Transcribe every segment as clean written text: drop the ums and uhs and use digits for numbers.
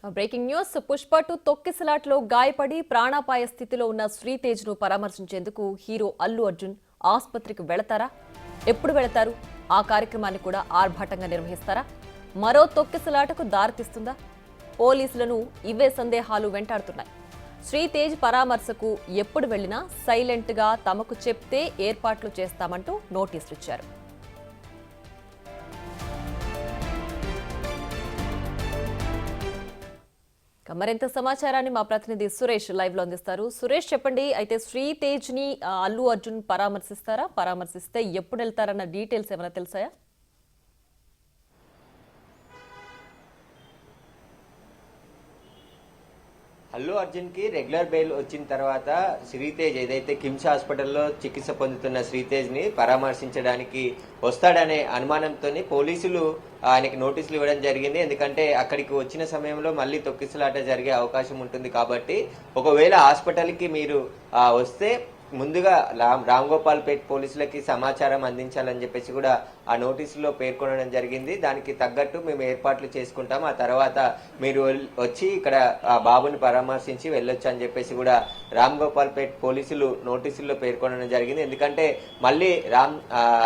Breaking news Pushpa 2 తొక్కిసలాట్లో గాయపడి ప్రాణాపాయ స్థితిలో ఉన్న శ్రీతేజ్ ను పరామర్శించేందుకు హీరో అల్లు అర్జున్ ఆసుపత్రికి వెళతారా? ఎప్పుడు వెళతారు? ఆ కార్యక్రమాన్ని కూడా ఆర్భాటంగా నిర్వహిస్తారా? మరో తొక్కిసలాటకు దారితీస్తుందా? పోలీసులను ఇవే సందేహాలు వెంటాడుతున్నాయి. శ్రీతేజ్ పరామర్శకు ఎప్పుడు వెళ్లినా సైలెంట్ గా తమకు చెప్తే ఏర్పాట్లు చేస్తామంటూ నోటీసులు ఇచ్చారు. మరింత సమాచారాన్ని మా ప్రతినిధి సురేష్ లైవ్ లో అందిస్తారు. సురేష్, చెప్పండి. అయితే శ్రీతేజ్ ని అల్లు అర్జున్ పరామర్శిస్తారా? పరామర్శిస్తే ఎప్పుడు వెళ్తారన్న డీటెయిల్స్ ఏమైనా తెలుసాయా? అల్లు అర్జున్ కి రెగ్యులర్ బెయిల్ వచ్చిన తర్వాత శ్రీతేజ్ ఏదైతే కిమ్స్ హాస్పిటల్లో చికిత్స పొందుతున్న శ్రీతేజ్ ని పరామర్శించడానికి వస్తాడనే అనుమానంతో పోలీసులు ఆయనకి నోటీసులు ఇవ్వడం జరిగింది. ఎందుకంటే అక్కడికి వచ్చిన సమయంలో మళ్ళీ తొక్కిసలాట జరిగే అవకాశం ఉంటుంది కాబట్టి ఒకవేళ హాస్పిటల్కి మీరు వస్తే ముందుగా రామ్ గోపాల్పేట్ పోలీసులకి సమాచారం అందించాలని చెప్పేసి కూడా ఆ నోటీసులో పేర్కొనడం జరిగింది. దానికి తగ్గట్టు మేము ఏర్పాట్లు చేసుకుంటాం, ఆ తర్వాత మీరు వచ్చి ఇక్కడ ఆ బాబుని పరామర్శించి వెళ్ళొచ్చు అని చెప్పేసి కూడా రామ్ గోపాల్పేట్ పోలీసులు నోటీసుల్లో పేర్కొనడం జరిగింది. ఎందుకంటే మళ్ళీ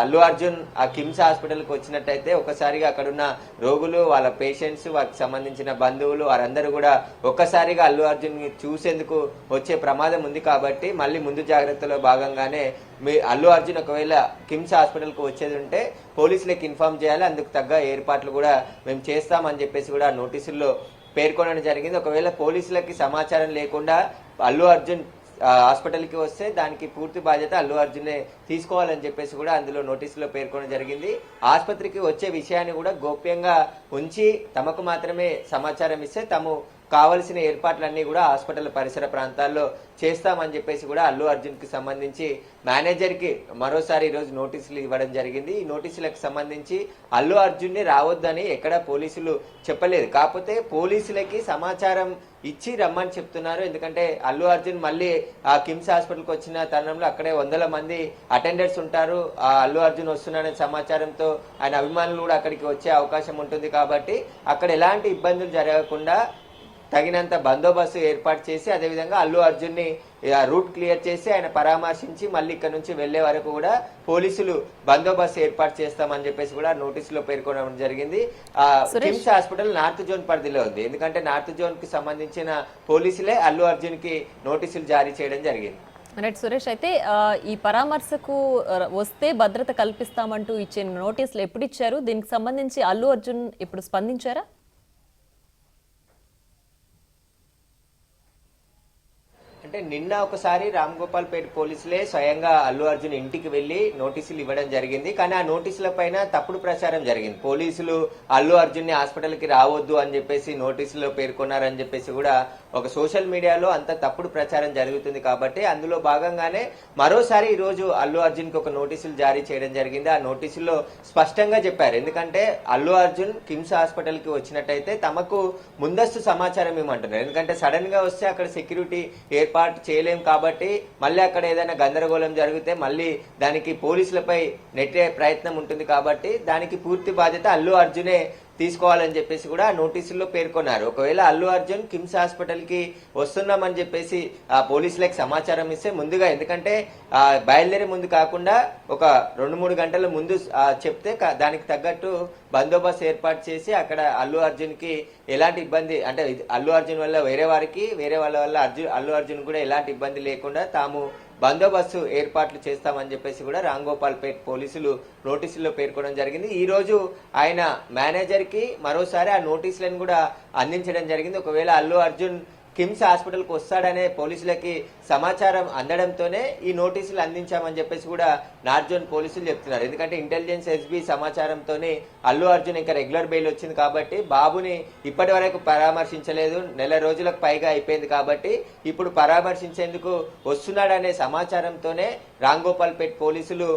అల్లు అర్జున్ ఆ కిమ్స్ హాస్పిటల్కి వచ్చినట్టయితే ఒకసారిగా అక్కడున్న రోగులు, వాళ్ళ పేషెంట్స్, వారికి సంబంధించిన బంధువులు వారందరూ కూడా ఒక్కసారిగా అల్లు అర్జున్ చూసేందుకు వచ్చే ప్రమాదం ఉంది. కాబట్టి మళ్ళీ ముందు జాగ్రత్తలో భాగంగానే మీ అల్లు అర్జున్ ఒకవేళ కిమ్స్ హాస్పిటల్కి వచ్చేది ఉంటే పోలీసులకు ఇన్ఫార్మ్ చేయాలి, అందుకు తగ్గ ఏర్పాట్లు కూడా మేము చేస్తామని చెప్పేసి కూడా నోటీసుల్లో పేర్కొనడం జరిగింది. ఒకవేళ పోలీసులకి సమాచారం లేకుండా అల్లు అర్జున్ హాస్పిటల్కి వస్తే దానికి పూర్తి బాధ్యత అల్లు అర్జునే తీసుకోవాలని చెప్పేసి కూడా అందులో నోటీసులో పేర్కొనడం జరిగింది. ఆసుపత్రికి వచ్చే విషయాన్ని కూడా గోప్యంగా ఉంచి తమకు మాత్రమే సమాచారం ఇస్తే తాము కావలసిన ఏర్పాట్లన్నీ కూడా హాస్పిటల్ పరిసర ప్రాంతాల్లో చేస్తామని చెప్పేసి కూడా అల్లు అర్జున్ కి సంబంధించి మేనేజర్ కి మరోసారి ఈరోజు నోటీసులు ఇవ్వడం జరిగింది. ఈ నోటీసులకు సంబంధించి అల్లు అర్జున్ ని రావద్దని ఎక్కడ పోలీసులు చెప్పలేదు, కాకపోతే పోలీసులకి సమాచారం ఇచ్చి రమ్మని చెప్తున్నారు. ఎందుకంటే అల్లు అర్జున్ మళ్ళీ ఆ కిమ్స్ హాస్పిటల్కి వచ్చిన తరుణంలో అక్కడే వందల మంది అటెండర్స్ ఉంటారు. ఆ అల్లు అర్జున్ వస్తున్నాడనే సమాచారంతో ఆయన అభిమానులు కూడా అక్కడికి వచ్చే అవకాశం ఉంటుంది. కాబట్టి అక్కడ ఎలాంటి ఇబ్బందులు జరగకుండా తగినంత బందోబస్తు ఏర్పాటు చేసి అదేవిధంగా అల్లు అర్జున్ ని రూట్ క్లియర్ చేసి ఆయన పరామర్శించి మళ్ళీ ఇక్కడ నుంచి వెళ్లే వరకు కూడా పోలీసులు బందోబస్తు ఏర్పాటు చేస్తామని చెప్పేసి కూడా నోటీసులో పేర్కొనడం జరిగింది. కిమ్స్ హాస్పిటల్ నార్త్ జోన్ పరిధిలో ఉంది. ఎందుకంటే నార్త్ జోన్ కి సంబంధించిన పోలీసులే అల్లు అర్జున్ కి నోటీసులు జారీ చేయడం జరిగింది. సురేష్, అయితే ఈ పరామర్శకు వస్తే భద్రత కల్పిస్తామంటూ ఇచ్చే నోటీసులు ఎప్పుడు ఇచ్చారు? దీనికి సంబంధించి అల్లు అర్జున్ ఇప్పుడు స్పందించారా? అంటే నిన్న ఒకసారి రామ్ గోపాల్పేట్ పోలీసులే స్వయంగా అల్లు అర్జున్ ఇంటికి వెళ్లి నోటీసులు ఇవ్వడం జరిగింది. కానీ ఆ నోటీసుల పైన తప్పుడు ప్రచారం జరిగింది. పోలీసులు అల్లు అర్జున్ ని హాస్పిటల్కి రావద్దు అని చెప్పేసి నోటీసులో పేర్కొన్నారని చెప్పేసి కూడా ఒక సోషల్ మీడియాలో అంత తప్పుడు ప్రచారం జరుగుతుంది. కాబట్టి అందులో భాగంగానే మరోసారి ఈ రోజు అల్లు అర్జున్ కి ఒక నోటీసులు జారీ చేయడం జరిగింది. ఆ నోటీసుల్లో స్పష్టంగా చెప్పారు. ఎందుకంటే అల్లు అర్జున్ కిమ్స్ హాస్పిటల్ కి వచ్చినట్టయితే తమకు ముందస్తు సమాచారం ఇవ్వమంటున్నారు. ఎందుకంటే సడన్ గా వస్తే అక్కడ సెక్యూరిటీ ఏర్పాటు చేయలేం కాబట్టి మళ్ళీ అక్కడ ఏదైనా గందరగోళం జరిగితే మళ్ళీ దానికి పోలీసులపై నెట్టే ప్రయత్నం ఉంటుంది. కాబట్టి దానికి పూర్తి బాధ్యత అల్లు అర్జునే తీసుకోవాలని చెప్పేసి కూడా నోటీసుల్లో పేర్కొన్నారు. ఒకవేళ అల్లు అర్జున్ కిమ్స్ హాస్పిటల్ కి వస్తున్నామని చెప్పేసి ఆ పోలీసులకు సమాచారం ఇస్తే ముందుగా, ఎందుకంటే బయలుదేరే ముందు కాకుండా ఒక 2-3 గంటల ముందు చెప్తే దానికి తగ్గట్టు బందోబస్తు ఏర్పాటు చేసి అక్కడ అల్లు అర్జున్ కి ఎలాంటి ఇబ్బంది, అంటే అల్లు అర్జున్ వల్ల వేరే వారికి, వేరే వాళ్ళ వల్ల అల్లు అర్జున్ కూడా ఎలాంటి ఇబ్బంది లేకుండా తాము బందోబస్తు ఏర్పాట్లు చేస్తామని చెప్పేసి కూడా రామ్ గోపాల్పేట్ పోలీసులు నోటీసుల్లో పేర్కొనడం జరిగింది. ఈ రోజు ఆయన మేనేజర్ కి మరోసారి ఆ నోటీసులను కూడా అందించడం జరిగింది. ఒకవేళ అల్లు అర్జున్ కిమ్స్ హాస్పిటల్కి వస్తాడనే పోలీసులకి సమాచారం అందడంతోనే ఈ నోటీసులు అందించామని చెప్పేసి కూడా నార్త్ జోన్ పోలీసులు చెప్తున్నారు. ఎందుకంటే ఇంటెలిజెన్స్ ఎస్బీ సమాచారంతోనే అల్లు అర్జున్ ఇంకా రెగ్యులర్ బెయిల్ వచ్చింది కాబట్టి బాబుని ఇప్పటి వరకు పరామర్శించలేదు, నెల రోజులకు పైగా అయిపోయింది. కాబట్టి ఇప్పుడు పరామర్శించేందుకు వస్తున్నాడనే సమాచారంతోనే రామ్ గోపాల్పేట్ పోలీసులు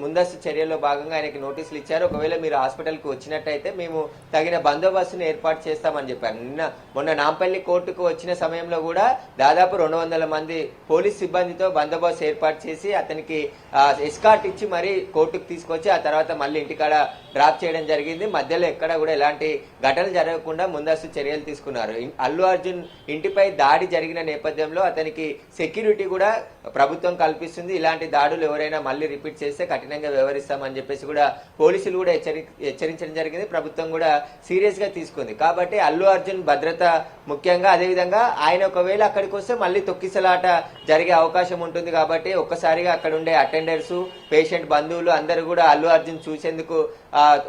ముందస్తు చర్యల్లో భాగంగా ఆయనకి నోటీసులు ఇచ్చారు. ఒకవేళ మీరు హాస్పిటల్కి వచ్చినట్టయితే మేము తగిన బందోబస్తును ఏర్పాటు చేస్తామని చెప్పారు. మొన్న నాంపల్లి కోర్టుకు వచ్చి వచ్చిన సమయంలో కూడా దాదాపు 200 మంది పోలీస్ సిబ్బందితో బందోబస్తు ఏర్పాటు చేసి అతనికి ఎస్కార్ట్ ఇచ్చి మరీ కోర్టుకు తీసుకొచ్చి ఆ తర్వాత మళ్ళీ ఇంటికాడ డ్రాప్ చేయడం జరిగింది. మధ్యలో ఎక్కడ కూడా ఎలాంటి ఘటనలు జరగకుండా ముందస్తు చర్యలు తీసుకున్నారు. అల్లు అర్జున్ ఇంటిపై దాడి జరిగిన నేపథ్యంలో అతనికి సెక్యూరిటీ కూడా ప్రభుత్వం కల్పిస్తుంది. ఇలాంటి దాడులు ఎవరైనా మళ్ళీ రిపీట్ చేస్తే కఠినంగా వ్యవహరిస్తామని చెప్పేసి కూడా పోలీసులు కూడా హెచ్చరించడం జరిగింది. ప్రభుత్వం కూడా సీరియస్ గా తీసుకుంది. కాబట్టి అల్లు అర్జున్ భద్రత ముఖ్యంగా, అదేవిధంగా ఆయన ఒకవేళ అక్కడికి వస్తే మళ్ళీ తొక్కిసలాట జరిగే అవకాశం ఉంటుంది. కాబట్టి ఒక్కసారిగా అక్కడ ఉండే అటెండర్స్, పేషెంట్ బంధువులు అందరూ కూడా అల్లు అర్జున్ చూసేందుకు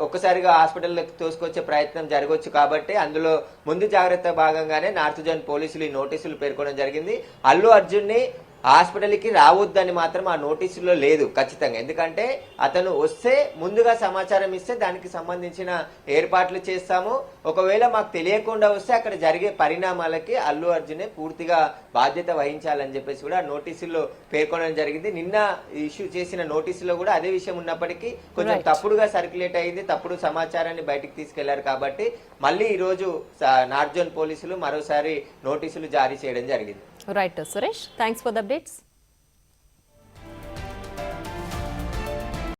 ఒక్కసారిగా హాస్పిటల్లోకి తోసుకొచ్చే ప్రయత్నం జరగవచ్చు. కాబట్టి అందులో ముందు జాగ్రత్త భాగంగానే నార్త్ జోన్ పోలీసులు ఈ నోటీసులు పేర్కొనడం జరిగింది. అల్లు అర్జున్ ని హాస్పిటల్కి రావద్దని మాత్రం ఆ నోటీసులో లేదు ఖచ్చితంగా. ఎందుకంటే అతను వస్తే ముందుగా సమాచారం ఇస్తే దానికి సంబంధించిన ఏర్పాట్లు చేస్తాము. ఒకవేళ మాకు తెలియకుండా వస్తే అక్కడ జరిగే పరిణామాలకి అల్లు అర్జునే పూర్తిగా బాధ్యత వహించాలని చెప్పేసి కూడా నోటీసుల్లో పేర్కొనడం జరిగింది. నిన్న ఇష్యూ చేసిన నోటీసులో కూడా అదే విషయం ఉన్నప్పటికీ కొంచెం తప్పుడుగా సర్క్యులేట్ అయింది, తప్పుడు సమాచారాన్ని బయటికి తీసుకెళ్లారు. కాబట్టి మళ్ళీ ఈ రోజు నార్త్ జోన్ పోలీసులు మరోసారి నోటీసులు జారీ చేయడం జరిగింది. Right Suresh, thanks for the updates.